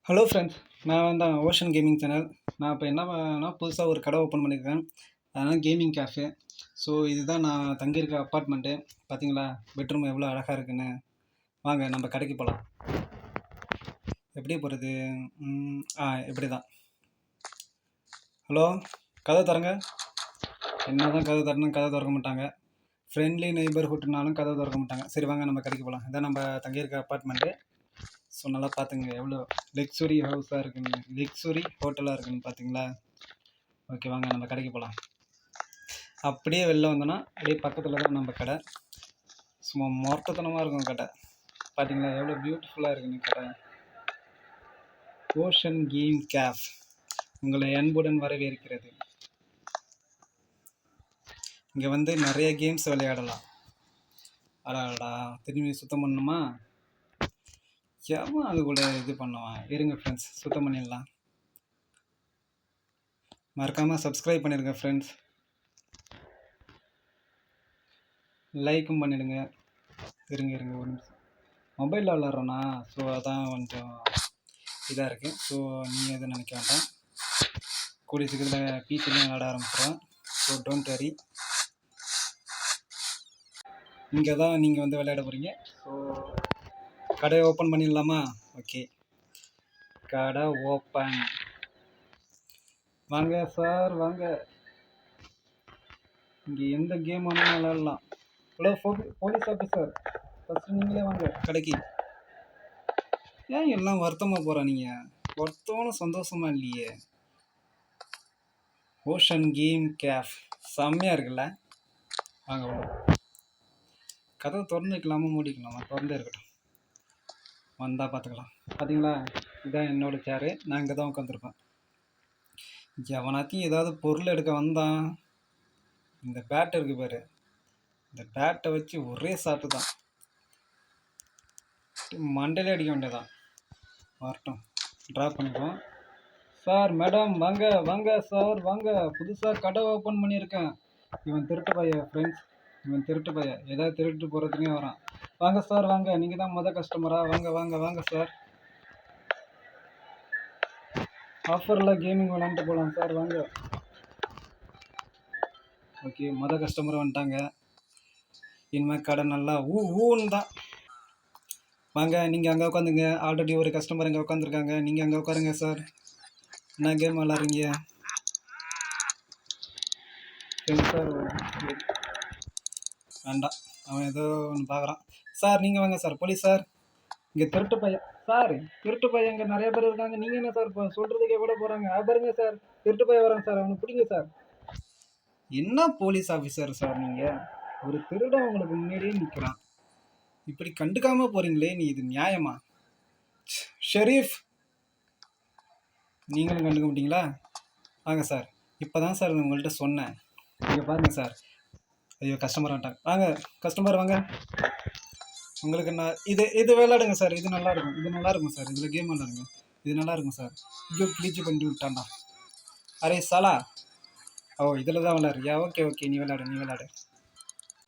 Hello friends, நான் தான் ocean gaming channel. நான் இப்போ என்ன பண்ணேன்னா, புதுசாக ஒரு கடை ஓப்பன் பண்ணியிருக்கேன். அதனால் கேமிங் கேஃபே. ஸோ இதுதான் நான் தங்கியிருக்க அப்பார்ட்மெண்ட்டு. பார்த்தீங்களா, பெட்ரூம் எவ்வளோ அழகாக இருக்குன்னு. வாங்க நம்ம கடைக்கு போகலாம். எப்படி போகிறது? இப்படி தான். ஹலோ, கதை திறங்க. என்ன தான் கதை திறனும் கதை திறக்க மாட்டாங்க. ஃப்ரெண்ட்லி நெய்பர்ஹுட்னாலும் கதை திறக்க மாட்டாங்க. சரி வாங்க நம்ம கடைக்கு போகலாம். இதான் நம்ம தங்கியிருக்க அப்பார்ட்மெண்ட்டு. ஸோ நல்லா பார்த்துங்க, எவ்வளோ லக்ஸுரி ஹவுஸாக இருக்குன்னு, லக்ஸுரி ஹோட்டலாக இருக்குன்னு பார்த்தீங்களா. ஓகே வாங்க நம்ம கடைக்கு போகலாம். அப்படியே வெளில வந்தோன்னா அப்படியே பக்கத்தில் தான் நம்ம கடை. சும்மா மொத்தத்தனமாக இருக்கும் கடை. பார்த்தீங்களா எவ்வளோ பியூட்டிஃபுல்லாக இருக்குன்னு கடை. ஓஷன் கேம் கேஃப் உங்களை அன்புடன் வரவேற்கிறது. இங்கே வந்து நிறைய கேம்ஸ் விளையாடலாம். அடாடா, திரும்பி சுத்தம் பண்ணணுமா? ஏமா அது கூட இது பண்ணுவான். இருங்க ஃப்ரெண்ட்ஸ், சுத்தம் பண்ணிடலாம். மறக்காமல் சப்ஸ்கிரைப் பண்ணிடுங்க ஃப்ரெண்ட்ஸ். லைக்கும் பண்ணிடுங்க. இருங்க ஒரு நிமிஷம், மொபைலில் விளாட்றோண்ணா. ஸோ அதான் கொஞ்சம் இதாக இருக்குது. ஸோ நீங்கள் எதுவும் நினைக்க வேண்டாம். கூடிய சீக்கிரத்தில் பிசிலையும் விளாட ஆரம்பிச்சிடும். So don't worry. இங்கே தான் நீங்கள் வந்து விளையாட போகிறீங்க. ஸோ கடையை ஓப்பன் பண்ணிடலாமா? ஓகே, கடை ஓப்பன். வாங்க சார் வாங்க. இங்கே எந்த கேம் வேணாலும் விளையாடலாம். ஹலோ போலீஸ் ஆஃபீஸர், ஃபஸ்ட்டு நீங்களே வாங்க கடைக்கு. ஏன் எல்லாம் வருத்தமாக போகிறா? நீங்கள் ஒருத்தவனும் சந்தோஷமா இல்லையே. ஓஷன் கேம் கேஃப் செம்மையாக இருக்குல்ல. வாங்க வாங்க. கதவை திறந்து வைக்கலாமா மூடிக்கலாமா? திறந்தே இருக்கட்டும், வந்தால் பார்த்துக்கலாம். பார்த்தீங்களா, இதுதான் என்னோட சேரு. நான் இங்கே தான் உட்காந்துருப்பேன். எவனாத்தையும் ஏதாவது பொருள் எடுக்க வந்தான், இந்த பேட் இருக்குது பாரு, இந்த பேட்டை வச்சு ஒரே சாட்டு தான், மண்டையிலே அடிக்க வேண்டியதான். வரட்டும், ட்ராப் பண்ணிக்குவோம். சார் மேடம் வாங்க வாங்க சார் வாங்க. புதுசாக கடை ஓப்பன் பண்ணியிருக்கேன். இவன் திருட்டு பையன் ஃப்ரெண்ட்ஸ், இவன் திருட்டு பையன். ஏதாவது திருட்டு போகிறதுனே வரான். வாங்க சார் வாங்க, நீங்கள் தான் மொதல் கஸ்டமரா? வாங்க வாங்க வாங்க சார். ஆஃபரில் கேமிங் விளாண்டுட்டு போகலாம் சார், வாங்க. ஓகே, மொதல் கஸ்டமர் வந்துட்டாங்க. இனிமேல் கடை நல்லா ஊன்னு தான். வாங்க, நீங்கள் அங்கே உட்காந்துங்க. ஆல்ரெடி ஒரு கஸ்டமர் இங்கே உட்காந்துருக்காங்க. நீங்கள் அங்கே உட்காருங்க சார். என்ன கேம் விளாட்றீங்க? சார் வேண்டாம், அவன் ஏதோ ஒன்று பார்க்குறான். சார் நீங்கள் வாங்க சார். போலீஸ் சார், இங்கே திருட்டு பையன் சார். திருட்டு பையன் இங்கே நிறைய பேர் இருக்காங்க. நீங்கள் என்ன சார் இப்போ சொல்கிறதுக்கே கூட போகிறாங்க? பாருங்க சார், திருட்டு பையன் வராங்க சார், அவனை பிடிங்க சார். என்ன போலீஸ் ஆஃபீஸர் சார் நீங்கள்? ஒரு திருடன் உங்களுக்கு முன்னாடியே நிற்கிறான், இப்படி கண்டுக்காமல் போகிறீங்களே, நீ இது நியாயமா? ஷெரீஃப், நீங்களும் கண்டுக்க மாட்டீங்களா? வாங்க சார். இப்போ தான் சார் உங்கள்கிட்ட சொன்னேன். இங்கே பாருங்கள் சார். ஐயோ, கஸ்டமர் வந்துட்டாங்க. வாங்க கஸ்டமர் வாங்க. உங்களுக்கு நான் இது விளையாடுங்க சார். இது நல்லா இருக்கும், இது நல்லா இருக்கும் சார். இதில் கேம் விளாடுங்க, இது நல்லா இருக்கும் சார். ஐயோ, ப்ளீச் பண்ணி விட்டான்டா. அரே சாலா. ஓ, இதில் தான் விளாட்றியா? ஓகே ஓகே, நீ விளாடு.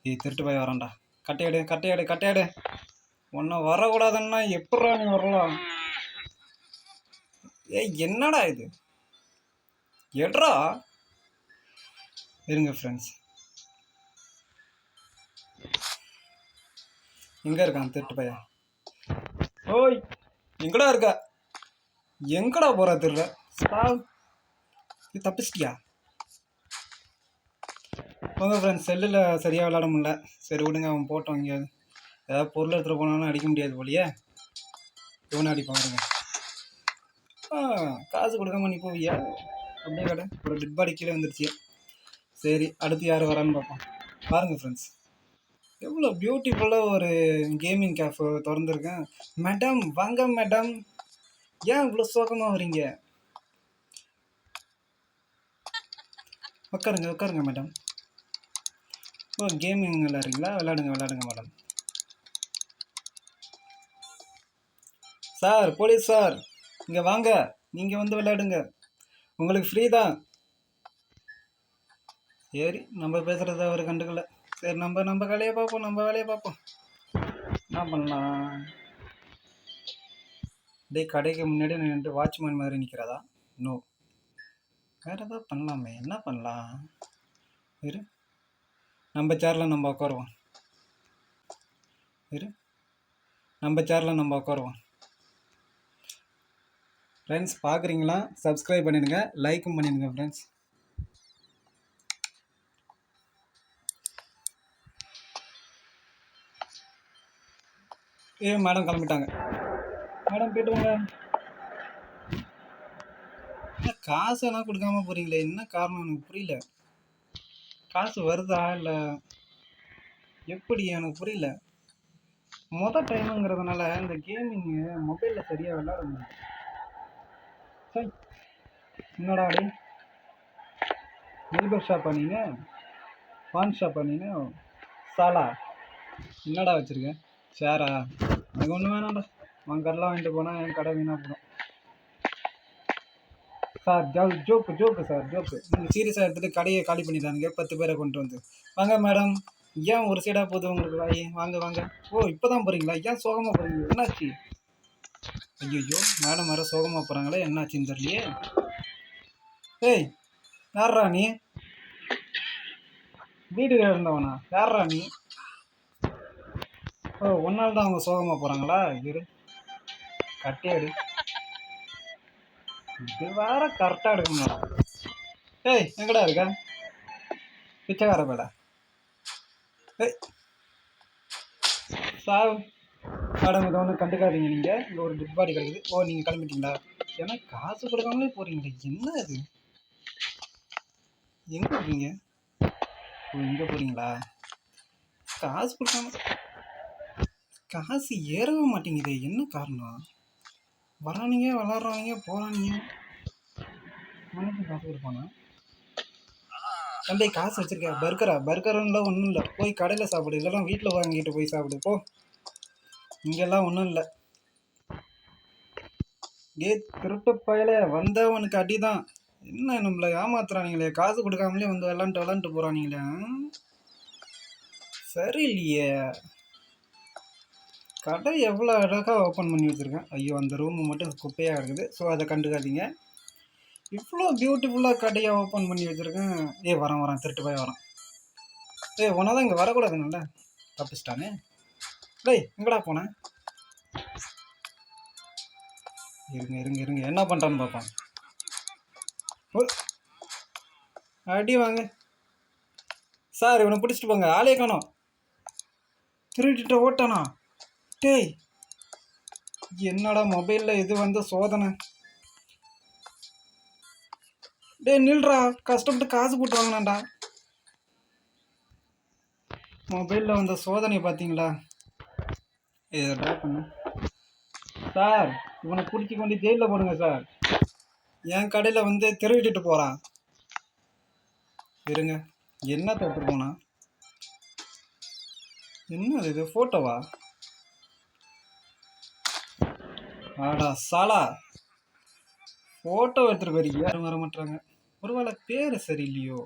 இது திருட்டு போய் வரான்டா. கட்டையாடு. ஒன்றும் வரக்கூடாதுன்னா எப்படா நீ வரலாம்? என்னடா இது? எட்ரா. இருங்க ஃப்ரெண்ட்ஸ், எங்கே இருக்கான் திருட்டு பையன்? ஓய், எங்கடா இருக்கா? எங்கடா போகிறா திருட? தப்பிச்சிட்டியா? போங்க ஃப்ரெண்ட்ஸ், செல்லில் சரியாக விளாட முடியல. சரி விடுங்க, அவன் போட்டோம். எங்கேயாவது ஏதாவது பொருள் எடுத்துகிட்டு போனாலும் அடிக்க முடியாது போலியே. இவனை அடிப்பான். இருங்க. காசு கொடுக்காம நீ போவியா? அப்படியே கடை ஒரு டெட் பாடி கீழே வந்துடுச்சு. சரி, அடுத்து யார் வரான்னு பார்ப்போம். பாருங்கள் ஃப்ரெண்ட்ஸ், எவ்வளோ பியூட்டிஃபுல்லாக ஒரு கேமிங் கேஃப் திறந்துருக்கேன். மேடம் வாங்க மேடம். ஏன் இவ்வளோ சோகமாக வரீங்க? உட்காருங்க மேடம். ஓ, கேமிங் விளாட்றீங்களா? விளாடுங்க மேடம். சார், போலீஸ் சார், இங்கே வாங்க. நீங்கள் வந்து விளையாடுங்க, உங்களுக்கு ஃப்ரீ தான். சரி, நம்ம பேசுகிறத அவர் கண்டுக்கல. சரி, நம்ம வேலையை பார்ப்போம். என்ன பண்ணலாம்? டேய் கடைக்கு முன்னாடி நின்று வாட்ச்மேன் மாதிரி நிற்கிறதா? நோ. வேறு ஏதாவது பண்ணலாமே, என்ன பண்ணலாம்? இரு, நம்ம சேரில் நம்ம உட்காருவோம். இரு, நம்ம சேரில் நம்ம உட்காருவோம். ஃப்ரெண்ட்ஸ் பார்க்குறீங்களா? சப்ஸ்கிரைப் பண்ணிடுங்க, லைக்கும் பண்ணிடுங்க ஃப்ரெண்ட்ஸ். மேடம் கிளம்பிட்டாங்க. மேடம் போய்ட்டு வாங்க. காசெல்லாம் கொடுக்காம போகிறீங்களே, என்ன காரணம் எனக்கு புரியல. காசு வருதா இல்லை எப்படி எனக்கு புரியல. மொதல் டைமுங்கிறதுனால இந்த கேமிங்கு மொபைலில் சரியாக விளையாட முடியும். சரி, என்னடா அடி நெய்பர் ஷாப்பா நீங்கள்? பான் ஷாப்பா நீங்கள்? சாலா என்னடா வச்சுருக்கேன்? சேரா? எனக்கு ஒன்றும் வேணாம்டா. உன் கடைலாம் வாங்கிட்டு போனால் என் கடை வீணாக போடும். Sir joke sir, joke. நீங்கள் சீரியஸாக எடுத்துகிட்டு கடையை காலி பண்ணிட்டானுங்க 10 பேரை கொண்டு வந்து. வாங்க மேடம், ஏன் ஒரு சைடாக போகுது உங்களுக்கு வாய்? வாங்க வாங்க. ஓ இப்போ தான் போகிறீங்களா? ஏன் சோகமாக போகிறீங்க? என்னாச்சு? ஐயோ மேடம் வேறு சோகமாக போகிறாங்களே, என்னாச்சுன்னு தெரியலையே. ஏய் யார்ரா நீ? வீடு இருந்தவனா? யார்ரா நீ? ஓ ஒன்றால் தான் அவங்க சோகமாக போகிறாங்களா? இரு கட்டியாடு. இது வேற கரெக்டாக எடுக்கணும். ஏய் எங்கடா இருக்க பிச்சைக்கார பேடா? ஏய் சாவு மேடம், இதை ஒன்றும் கண்டுக்காதீங்க. நீங்கள் இங்கே ஒரு டெட் பாடி கிடைக்குது. ஓ நீங்கள் கிளம்பிட்டீங்களா? ஏன்னா காசு கொடுக்காமலே போகிறீங்களே, என்ன அது? எங்கே இருக்கீங்க? ஓ இங்கே போகிறீங்களா? காசு கொடுக்காம காசு ஏறவே மாட்டேங்குது, என்ன காரணம்? வரானிங்க விளாட்றானிங்க போகிறானிங்க, மனுஷன் காசு கொடுப்பானா? தம்பி காசு வச்சுருக்கேன். பர்கர்லாம் ஒன்றும் இல்லை, போய் கடையில் சாப்பிடு, இல்லைனா வீட்டில் வாங்கிட்டு போய் சாப்பிடு போ. இங்கெல்லாம் ஒன்றும் இல்லை. ஏ திருட்டு பயல, வந்தவனுக்கு அடிதான். என்ன நம்மளை ஏமாத்துறானுங்களே, காசு கொடுக்காமலே வந்து விளாண்டுட்டு போகிறானுங்களே, சரி இல்லையே. கடை எவ்வளோ அழகாக ஓப்பன் பண்ணி வச்சுருக்கேன். ஐயோ அந்த ரூமு மட்டும் குப்பையாக இருக்குது, ஸோ அதை கண்டுக்காதீங்க. இவ்வளோ பியூட்டிஃபுல்லாக கடையை ஓப்பன் பண்ணி வச்சுருக்கேன். வரேன் திருட்டு போய் வரேன். ஒன்றா தான் இங்கே வரக்கூடாதுங்கள்ல, தப்பிச்சிட்டானே. டேய் எங்கடா போனேன்? இருங்க என்ன பண்ணுறான்னு பார்ப்போம். அடி வாங்க சார், இவனை பிடிச்சிட்டு போங்க. ஆளே காணோம், திருடிட்ட ஓட்டானா? டேய் என்னடா மொபைலில் இது வந்து சோதனை. டேய் நில்றா, கஷ்டப்பட்டு காசு போட்டு வாங்கினான்டா. மொபைலில் வந்த சோதனை பார்த்தீங்களா? இதை ட்ரா பண்ணு சார். இவனை பிடிச்சி கொண்டு ஜெயிலில் போடுங்க சார். என் கடையில் வந்து திருவிட்டு போகிறான். இருங்க, என்ன தொட்டு போனா? என்ன இது ஃபோட்டோவா? ஆடா சாலா, ஃபோட்டோ எடுத்துகிட்டு போறீங்க, யாரும் வர மாட்டாங்க. ஒருவேளை பேர் சரியில்லையோ?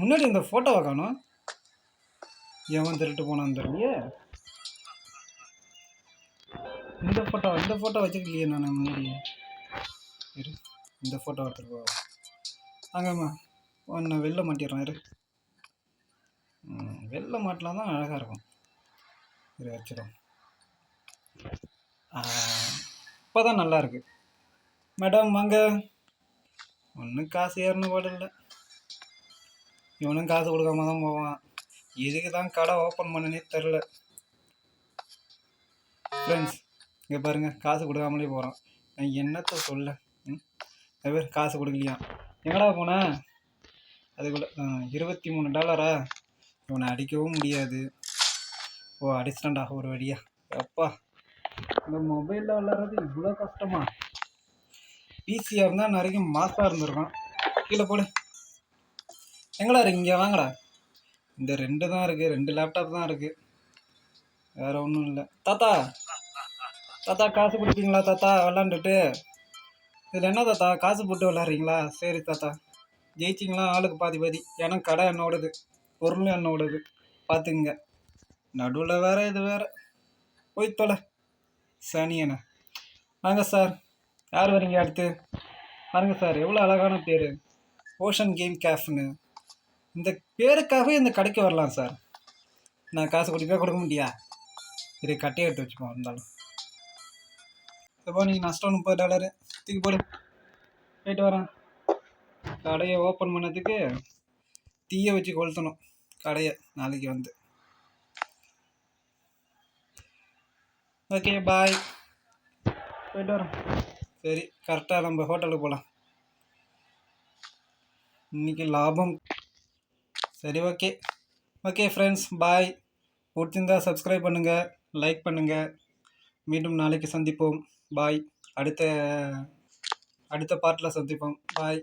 முன்னாடி இந்த ஃபோட்டோவை காணும். எவன் திருட்டு போனான்னு தெரியலையே. இந்த ஃபோட்டோ வச்சுக்கலையே நான் முன்னாடி. இரு, இந்த ஃபோட்டோ எடுத்துகிட்டு போ. அங்கம்மா ஒன்று வெளில மாட்டிடுறேன். இரு, வெளில மாட்டலாம் தான் அழகாக இருக்கும். இரு வச்சிடும். இப்போ தான் நல்லாயிருக்கு. மேடம் வாங்க. ஒன்றும் காசு ஏறணும் போல இல்லை. இவனும் காசு கொடுக்காம தான் போவான். இதுக்கு தான் கடை ஓப்பன் பண்ணனே தெரில. ஃப்ரெண்ட்ஸ் இங்கே பாருங்கள், காசு கொடுக்காமலே போகிறான். நான் என்னத்தை சொல்ல? பேர் காசு கொடுக்கலையா? எங்கடா போனேன்? அதுக்குள்ள $23. இவனை அடிக்கவும் முடியாது. ஓ அடிச்சிட்டான்டா ஒரு வழியா. அப்பா, இந்த மொபைலில் விளாட்றது இவ்வளோ கஷ்டமா? பிசியாக இருந்தால் நிறைய மாசாக இருந்திருக்கான். கீழே போடு. எங்கடா இருக்கு? இங்கே வாங்கடா. இந்த 2 தான் இருக்குது, 2 லேப்டாப் தான் இருக்குது, வேறு ஒன்றும் இல்லை. தாத்தா காசு கொடுப்பீங்களா தாத்தா விளாண்டுட்டு? இதில் என்ன தாத்தா காசு போட்டு விளாட்றீங்களா? சரி தாத்தா, ஜெயிச்சிங்களா? ஆளுக்கு பாதி. ஏன்னா கடை என்னோடது, பொருளும் என்னோடது, பார்த்துங்க. நடுவில் வேறு இது வேறு. போய் தொலை சனியனை. வாங்க சார். யார் வரீங்க அடுத்து? பாருங்க சார், எவ்வளோ அழகான பேர், ஓஷன் கேம் கேஃப்னு. இந்த பேருக்காகவே இந்த கடைக்கு வரலாம் சார். நான் காசு கொடுக்க முடியா? இது கட்டையை எடுத்து வச்சுப்போம் இருந்தாலும். இப்போ நீங்கள் நஷ்டம் $30 தூக்கி போடு. போயிட்டு வரேன். கடையை ஓப்பன் பண்ணதுக்கு தீயை வச்சு கொளுத்தணும் கடையை நாளைக்கு வந்து. ஓகே பாய், போயிட்டு வரேன். சரி, கரெக்டாக நம்ம ஹோட்டலுக்கு போகலாம். இன்னைக்கு லாபம். சரி, ஓகே ஓகே ஃப்ரெண்ட்ஸ், பாய். பிடிச்சிருந்தா சப்ஸ்கிரைப் பண்ணுங்கள், லைக் பண்ணுங்கள். மீண்டும் நாளைக்கு சந்திப்போம். பாய். அடுத்த அடுத்த பார்ட்டில் சந்திப்போம். பாய்.